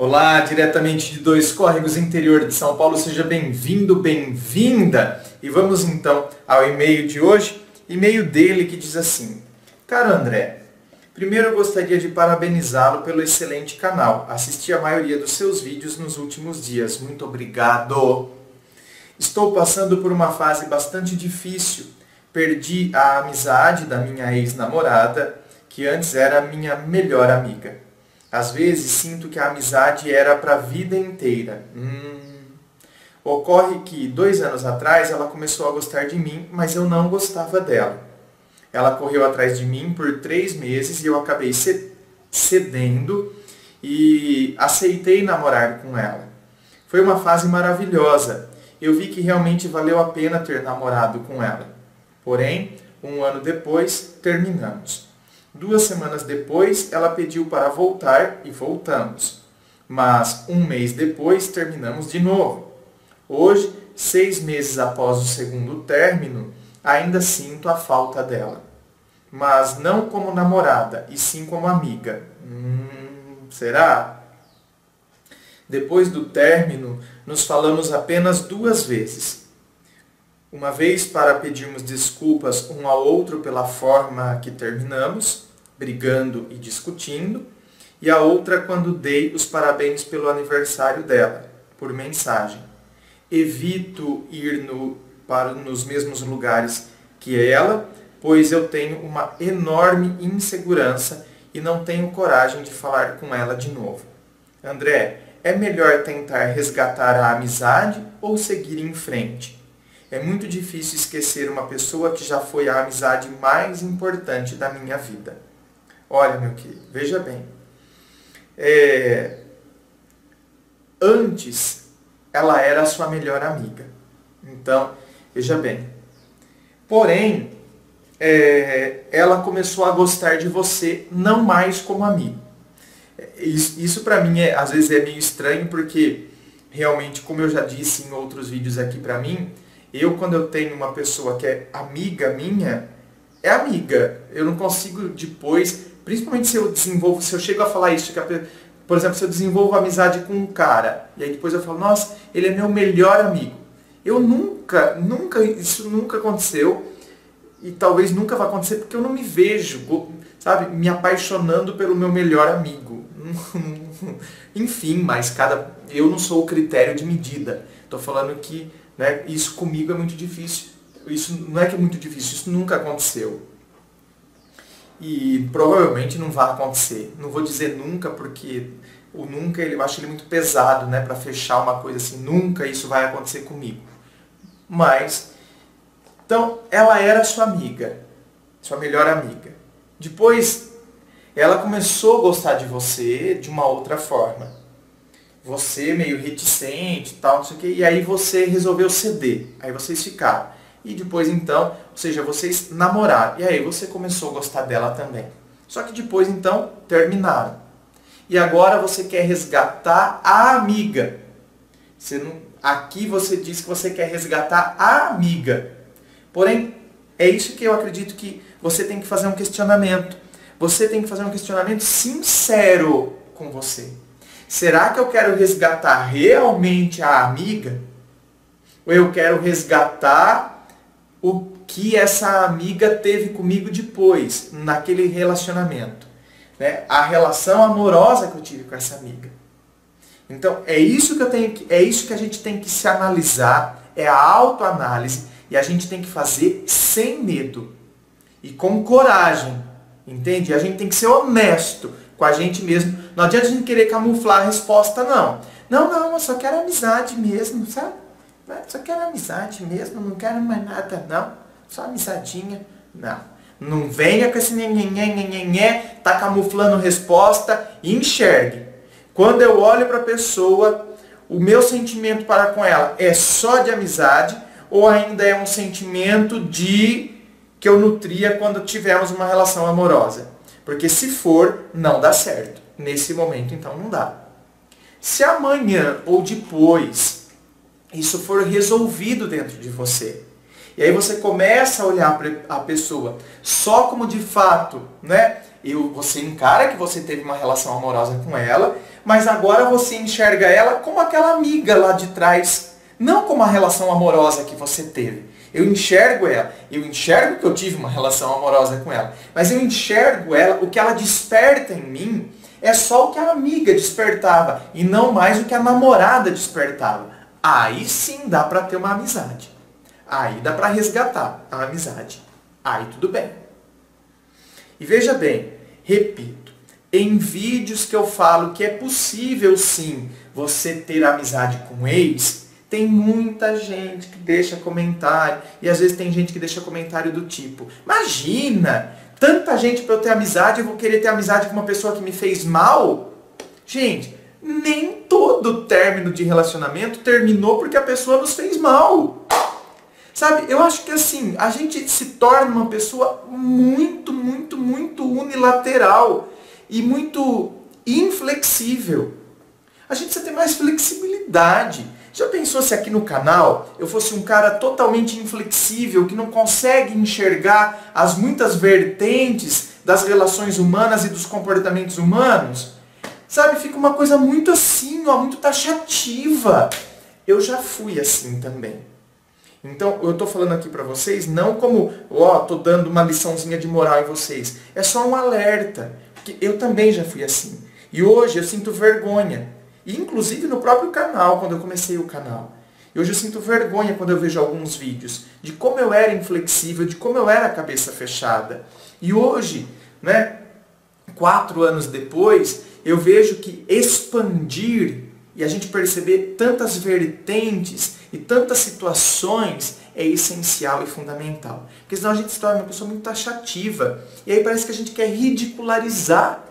Olá, diretamente de Dois Córregos, interior de São Paulo, seja bem-vindo, bem-vinda. E vamos então ao e-mail de hoje, e-mail dele que diz assim: Caro André, primeiro eu gostaria de parabenizá-lo pelo excelente canal. Assisti a maioria dos seus vídeos nos últimos dias. Muito obrigado. Estou passando por uma fase bastante difícil. Perdi a amizade da minha ex-namorada, que antes era minha melhor amiga. Às vezes sinto que a amizade era para a vida inteira. Ocorre que 2 anos atrás ela começou a gostar de mim, mas eu não gostava dela. Ela correu atrás de mim por 3 meses e eu acabei cedendo e aceitei namorar com ela. Foi uma fase maravilhosa. Eu vi que realmente valeu a pena ter namorado com ela. Porém, 1 ano depois, terminamos. 2 semanas depois, ela pediu para voltar e voltamos. Mas 1 mês depois, terminamos de novo. Hoje, 6 meses após o segundo término, ainda sinto a falta dela. Mas não como namorada, e sim como amiga. Será? Depois do término, nos falamos apenas 2 vezes. Uma vez para pedirmos desculpas um ao outro pela forma que terminamos, brigando e discutindo, e a outra quando dei os parabéns pelo aniversário dela, por mensagem. Evito ir nos mesmos lugares que ela, pois eu tenho uma enorme insegurança e não tenho coragem de falar com ela de novo. André, é melhor tentar resgatar a amizade ou seguir em frente? É muito difícil esquecer uma pessoa que já foi a amizade mais importante da minha vida. Olha, meu querido, veja bem. Antes, ela era a sua melhor amiga. Então, veja bem. Porém, ela começou a gostar de você, não mais como amigo. Isso para mim, às vezes, é meio estranho, porque realmente, como eu já disse em outros vídeos aqui para mim, quando eu tenho uma pessoa que é amiga minha, é amiga. Eu não consigo depois, principalmente se eu chego a falar isso, por exemplo, se eu desenvolvo amizade com um cara, e aí depois eu falo, nossa, ele é meu melhor amigo. Isso nunca aconteceu, e talvez nunca vai acontecer, porque eu não me vejo, sabe, me apaixonando pelo meu melhor amigo. Enfim, mas eu não sou o critério de medida. Estou falando que isso comigo é muito difícil. Isso não é que é muito difícil, isso nunca aconteceu. E provavelmente não vai acontecer. Não vou dizer nunca, porque o nunca eu acho ele muito pesado, para fechar uma coisa assim. Nunca isso vai acontecer comigo. Mas, então, ela era sua amiga, sua melhor amiga. Depois, ela começou a gostar de você de uma outra forma. Você meio reticente e tal, não sei o quê, e aí você resolveu ceder. Aí vocês ficaram. E depois então, ou seja, vocês namoraram. E aí você começou a gostar dela também. Só que depois então, terminaram. E agora você quer resgatar a amiga. Aqui você diz que você quer resgatar a amiga. Porém, é isso que eu acredito que você tem que fazer um questionamento. Você tem que fazer um questionamento sincero com você. Será que eu quero resgatar realmente a amiga? Ou eu quero resgatar o que essa amiga teve comigo depois, naquele relacionamento? A relação amorosa que eu tive com essa amiga. Então, é isso que a gente tem que se analisar, é a autoanálise, e a gente tem que fazer sem medo e com coragem, entende? A gente tem que ser honesto com a gente mesmo. Não adianta a gente querer camuflar a resposta, não. Não, eu só quero amizade mesmo, sabe? Só quero amizade mesmo, não quero mais nada, não. Só amizadinha, não. Não venha com esse nhenhenhenhenhenhé, tá camuflando resposta, e enxergue. Quando eu olho para a pessoa, o meu sentimento para com ela é só de amizade, ou ainda é um sentimento que eu nutria quando tivemos uma relação amorosa? Porque se for, não dá certo. Nesse momento, então, não dá. Se amanhã ou depois isso for resolvido dentro de você, e aí você começa a olhar a pessoa só como de fato, Você encara que você teve uma relação amorosa com ela, mas agora você enxerga ela como aquela amiga lá de trás, não como a relação amorosa que você teve. Eu enxergo ela, eu enxergo que eu tive uma relação amorosa com ela, mas eu enxergo ela, o que ela desperta em mim é só o que a amiga despertava e não mais o que a namorada despertava. Aí sim dá para ter uma amizade. Aí dá para resgatar a amizade. Aí tudo bem. E veja bem, repito, em vídeos que eu falo que é possível sim você ter amizade com ex, tem muita gente que deixa comentário, e às vezes tem gente que deixa comentário do tipo, imagina, tanta gente para eu ter amizade, eu vou querer ter amizade com uma pessoa que me fez mal? Gente, nem todo término de relacionamento terminou porque a pessoa nos fez mal. Sabe, eu acho que assim, a gente se torna uma pessoa muito, muito, muito unilateral e muito inflexível. A gente precisa ter mais flexibilidade. Já pensou se aqui no canal eu fosse um cara totalmente inflexível, que não consegue enxergar as muitas vertentes das relações humanas e dos comportamentos humanos? Sabe, fica uma coisa muito assim, ó, muito taxativa. Eu já fui assim também. Então, eu estou falando aqui para vocês, não como, estou dando uma liçãozinha de moral em vocês. É só um alerta, porque eu também já fui assim. E hoje eu sinto vergonha. E, inclusive no próprio canal, quando eu comecei o canal. E hoje eu sinto vergonha quando eu vejo alguns vídeos de como eu era inflexível, de como eu era cabeça fechada. E hoje, 4 anos depois, eu vejo que expandir e a gente perceber tantas vertentes e tantas situações é essencial e fundamental. Porque senão a gente se torna uma pessoa muito taxativa. E aí parece que a gente quer ridicularizar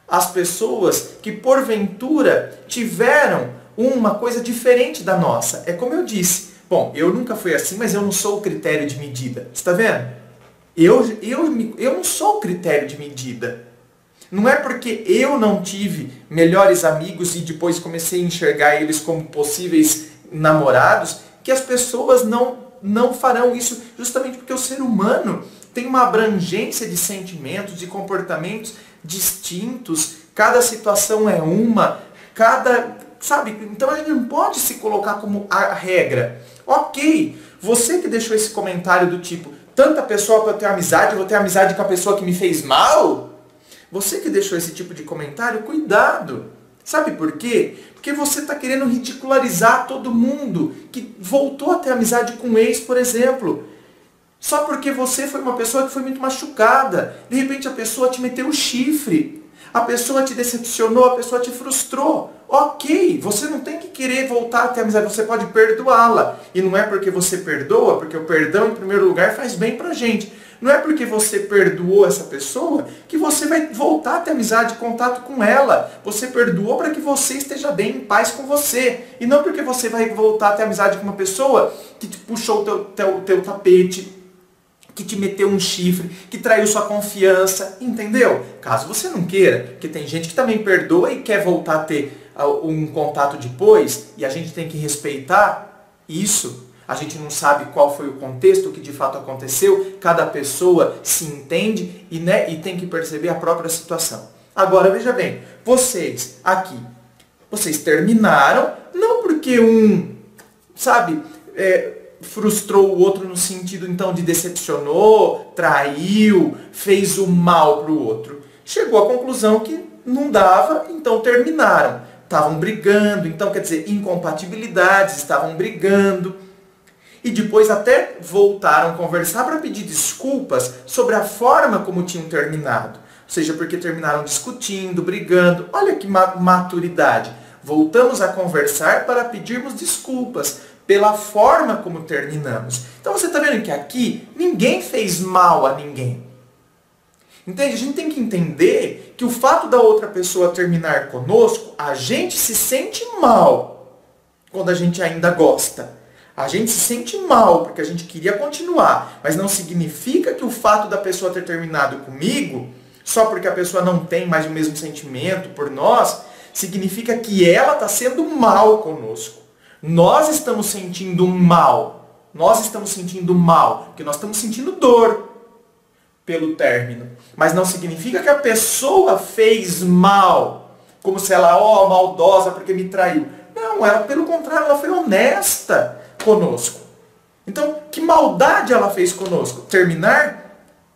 as pessoas que porventura tiveram uma coisa diferente da nossa. É como eu disse. Bom, eu nunca fui assim, mas eu não sou o critério de medida. Você está vendo? Eu não sou o critério de medida. Não é porque eu não tive melhores amigos e depois comecei a enxergar eles como possíveis namorados que as pessoas não farão isso, justamente porque o ser humano tem uma abrangência de sentimentos e comportamentos distintos, cada situação é uma, sabe? Então a gente não pode se colocar como a regra. Ok, você que deixou esse comentário do tipo, tanta pessoa para eu ter amizade, eu vou ter amizade com a pessoa que me fez mal? Você que deixou esse tipo de comentário, cuidado. Sabe por quê? Porque você está querendo ridicularizar todo mundo que voltou a ter amizade com um ex, por exemplo. Só porque você foi uma pessoa que foi muito machucada. De repente a pessoa te meteu o chifre. A pessoa te decepcionou, a pessoa te frustrou. Ok, você não tem que querer voltar a ter amizade, você pode perdoá-la. E não é porque você perdoa, porque o perdão, em primeiro lugar, faz bem pra gente. Não é porque você perdoou essa pessoa que você vai voltar a ter amizade, contato com ela. Você perdoou para que você esteja bem, em paz com você. E não porque você vai voltar a ter amizade com uma pessoa que te puxou o teu tapete, que te meteu um chifre, que traiu sua confiança, entendeu? Caso você não queira, porque tem gente que também perdoa e quer voltar a ter um contato depois, e a gente tem que respeitar isso. A gente não sabe qual foi o contexto, o que de fato aconteceu, cada pessoa se entende e tem que perceber a própria situação. Agora, veja bem, vocês aqui, vocês terminaram, não porque frustrou o outro no sentido, então, de decepcionou, traiu, fez o mal para o outro. Chegou à conclusão que não dava, então terminaram. Estavam brigando, então, quer dizer, incompatibilidades, estavam brigando. E depois até voltaram a conversar para pedir desculpas sobre a forma como tinham terminado. Ou seja, porque terminaram discutindo, brigando. Olha que maturidade. Voltamos a conversar para pedirmos desculpas pela forma como terminamos. Então você está vendo que aqui ninguém fez mal a ninguém. Entende? A gente tem que entender que o fato da outra pessoa terminar conosco, a gente se sente mal quando a gente ainda gosta. A gente se sente mal porque a gente queria continuar, mas não significa que o fato da pessoa ter terminado comigo, só porque a pessoa não tem mais o mesmo sentimento por nós, significa que ela está sendo mal conosco. Nós estamos sentindo mal. Nós estamos sentindo mal, porque nós estamos sentindo dor. pelo término. Mas não significa que a pessoa fez mal, como se ela, maldosa porque me traiu. Não, ela, pelo contrário, ela foi honesta conosco. Então, que maldade ela fez conosco? Terminar?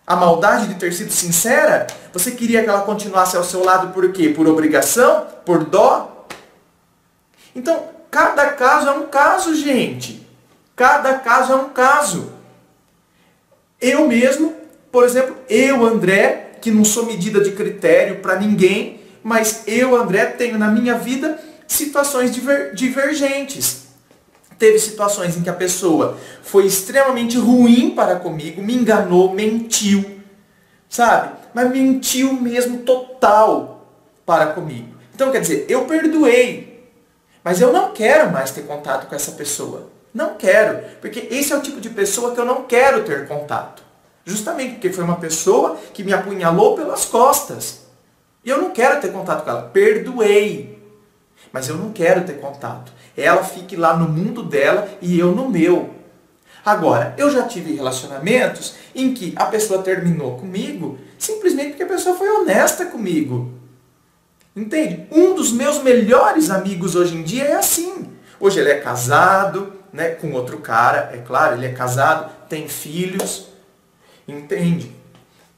A maldade de ter sido sincera? Você queria que ela continuasse ao seu lado por quê? Por obrigação? Por dó? Então, cada caso é um caso, gente. Cada caso é um caso. Eu mesmo, por exemplo, eu, André, que não sou medida de critério para ninguém, mas eu, André, tenho na minha vida situações divergentes. Teve situações em que a pessoa foi extremamente ruim para comigo, me enganou, mentiu, sabe? Mas mentiu mesmo total para comigo. Então, quer dizer, eu perdoei, mas eu não quero mais ter contato com essa pessoa. Não quero, porque esse é o tipo de pessoa que eu não quero ter contato. Justamente porque foi uma pessoa que me apunhalou pelas costas. E eu não quero ter contato com ela. Perdoei, mas eu não quero ter contato. Ela fique lá no mundo dela e eu no meu. Agora, eu já tive relacionamentos em que a pessoa terminou comigo simplesmente porque a pessoa foi honesta comigo. Entende? Um dos meus melhores amigos hoje em dia é assim. Hoje ele é casado, né, com outro cara, é claro, ele é casado, tem filhos. Entende?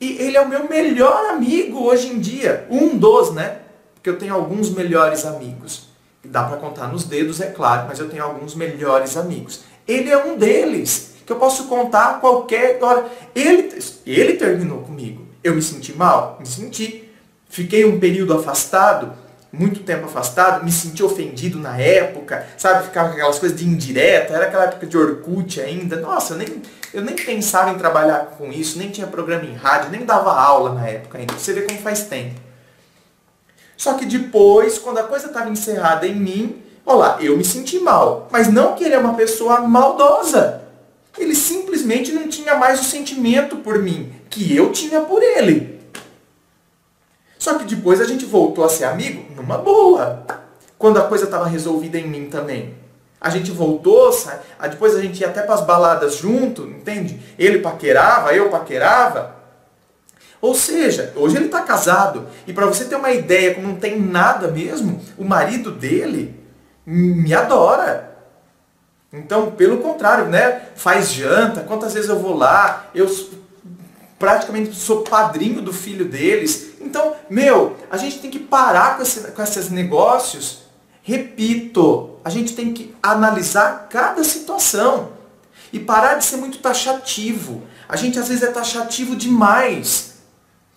E ele é o meu melhor amigo hoje em dia. Um dos, né? Porque eu tenho alguns melhores amigos. Dá para contar nos dedos, é claro, mas eu tenho alguns melhores amigos. Ele é um deles, que eu posso contar a qualquer hora. Ele terminou comigo. Eu me senti mal? Me senti. Fiquei um período afastado, muito tempo afastado, me senti ofendido na época, sabe? Ficava com aquelas coisas de indireta, era aquela época de Orkut ainda. Nossa, eu nem pensava em trabalhar com isso, nem tinha programa em rádio, nem dava aula na época ainda. Você vê como faz tempo. Só que depois, quando a coisa estava encerrada em mim, eu me senti mal. Mas não que ele é uma pessoa maldosa. Ele simplesmente não tinha mais o sentimento por mim, que eu tinha por ele. Só que depois a gente voltou a ser amigo numa boa. Quando a coisa estava resolvida em mim também. A gente voltou, depois a gente ia até para as baladas junto, entende? Ele paquerava, eu paquerava. Ou seja, hoje ele está casado. E para você ter uma ideia, como não tem nada mesmo, o marido dele me adora. Então, pelo contrário, né? Faz janta, quantas vezes eu vou lá, eu praticamente sou padrinho do filho deles. Então, a gente tem que parar com esses negócios. Repito, a gente tem que analisar cada situação. E parar de ser muito taxativo. A gente às vezes é taxativo demais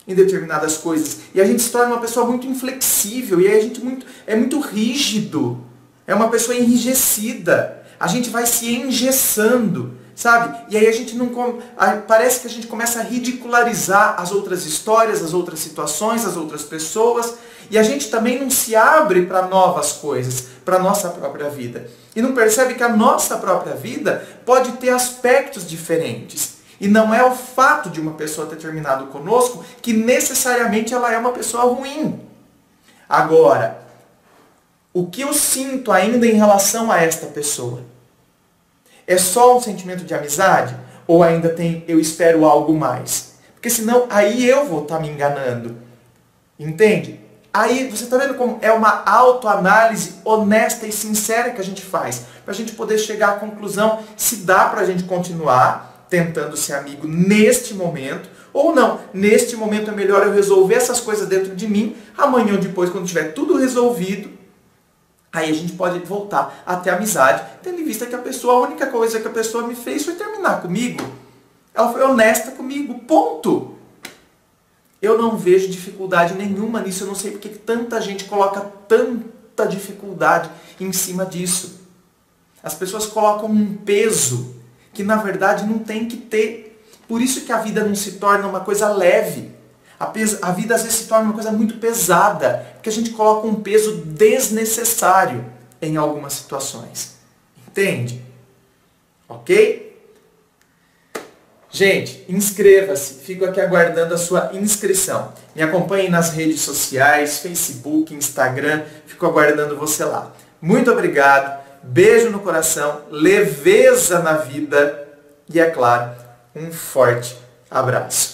em determinadas coisas. E a gente se torna uma pessoa muito inflexível. E aí a gente é muito rígido. É uma pessoa enrijecida. A gente vai se engessando, sabe? E aí a gente parece que a gente começa a ridicularizar as outras histórias, as outras situações, as outras pessoas. E a gente também não se abre para novas coisas, para a nossa própria vida. E não percebe que a nossa própria vida pode ter aspectos diferentes. E não é o fato de uma pessoa ter terminado conosco que necessariamente ela é uma pessoa ruim. Agora, o que eu sinto ainda em relação a esta pessoa? É só um sentimento de amizade? Ou ainda eu espero algo mais? Porque senão aí eu vou estar me enganando. Entende? Aí você está vendo como é uma autoanálise honesta e sincera que a gente faz. Para a gente poder chegar à conclusão se dá para a gente continuar tentando ser amigo neste momento, ou não. Neste momento é melhor eu resolver essas coisas dentro de mim, amanhã ou depois, quando tiver tudo resolvido, aí a gente pode voltar até a amizade, tendo em vista que a única coisa que a pessoa me fez foi terminar comigo. Ela foi honesta comigo, ponto. Eu não vejo dificuldade nenhuma nisso, eu não sei porque tanta gente coloca tanta dificuldade em cima disso. As pessoas colocam um peso que na verdade não tem que ter. Por isso que a vida não se torna uma coisa leve. A vida às vezes se torna uma coisa muito pesada, porque a gente coloca um peso desnecessário em algumas situações. Entende? Ok? Gente, inscreva-se. Fico aqui aguardando a sua inscrição. Me acompanhe nas redes sociais, Facebook, Instagram. Fico aguardando você lá. Muito obrigado. Beijo no coração, leveza na vida e, é claro, um forte abraço.